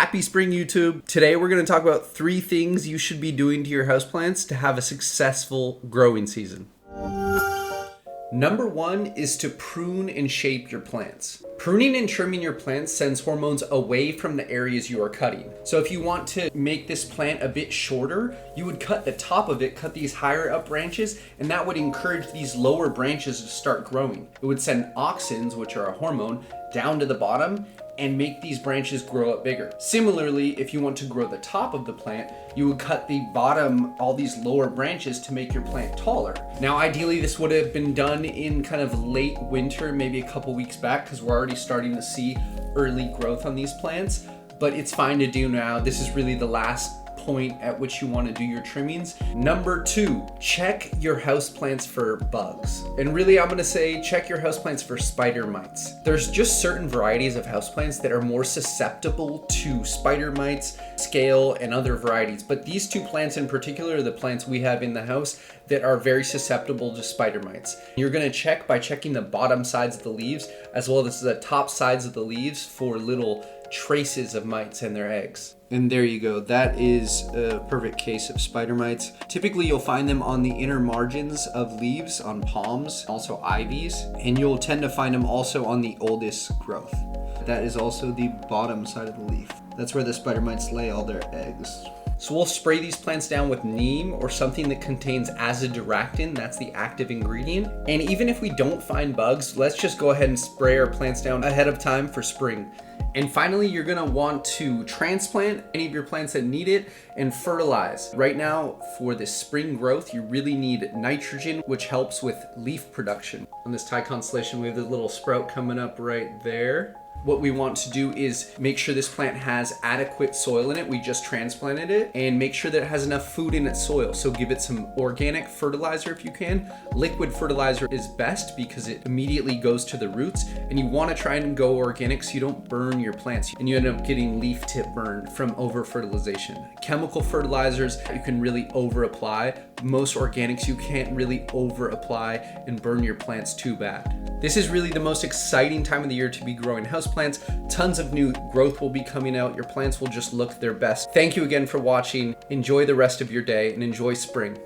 Happy spring, YouTube. Today we're going to talk about 3 things you should be doing to your houseplants to have a successful growing season. Number 1 is to prune and shape your plants. Pruning and trimming your plants sends hormones away from the areas you are cutting. So if you want to make this plant a bit shorter, you would cut the top of it, cut these higher up branches, and that would encourage these lower branches to start growing. It would send auxins, which are a hormone, down to the bottom and make these branches grow up bigger. Similarly, if you want to grow the top of the plant, you would cut the bottom, all these lower branches to make your plant taller. Now, ideally, this would have been done in kind of late winter, maybe a couple weeks back, because we're already starting to see early growth on these plants, but it's fine to do now. This is really the last point at which you want to do your trimmings. Number 2, check your houseplants for bugs. And really, I'm going to say check your houseplants for spider mites. There's just certain varieties of houseplants that are more susceptible to spider mites, scale, and other varieties. But these 2 plants in particular are the plants we have in the house that are very susceptible to spider mites. You're going to check by checking the bottom sides of the leaves as well as the top sides of the leaves for little traces of mites and their eggs. And there you go. That is a perfect case of spider mites. Typically, you'll find them on the inner margins of leaves, on palms, also ivies, and you'll tend to find them also on the oldest growth. That is also the bottom side of the leaf. That's where the spider mites lay all their eggs. So we'll spray these plants down with NEEM or something that contains azadirachtin, that's the active ingredient. And even if we don't find bugs, let's just go ahead and spray our plants down ahead of time for spring. And finally, you're gonna want to transplant any of your plants that need it and fertilize. Right now, for this spring growth, you really need nitrogen, which helps with leaf production. On this Thai constellation, we have this little sprout coming up right there. What we want to do is make sure this plant has adequate soil in it. We just transplanted it, and make sure that it has enough food in its soil. So give it some organic fertilizer if you can. Liquid fertilizer is best because it immediately goes to the roots, and you want to try and go organic so you don't burn your plants and you end up getting leaf tip burn from over fertilization. Chemical fertilizers you can really over apply. Most organics you can't really over apply and burn your plants too bad. This is really the most exciting time of the year to be growing houseplants. Tons of new growth will be coming out. Your plants will just look their best. Thank you again for watching. Enjoy the rest of your day and enjoy spring.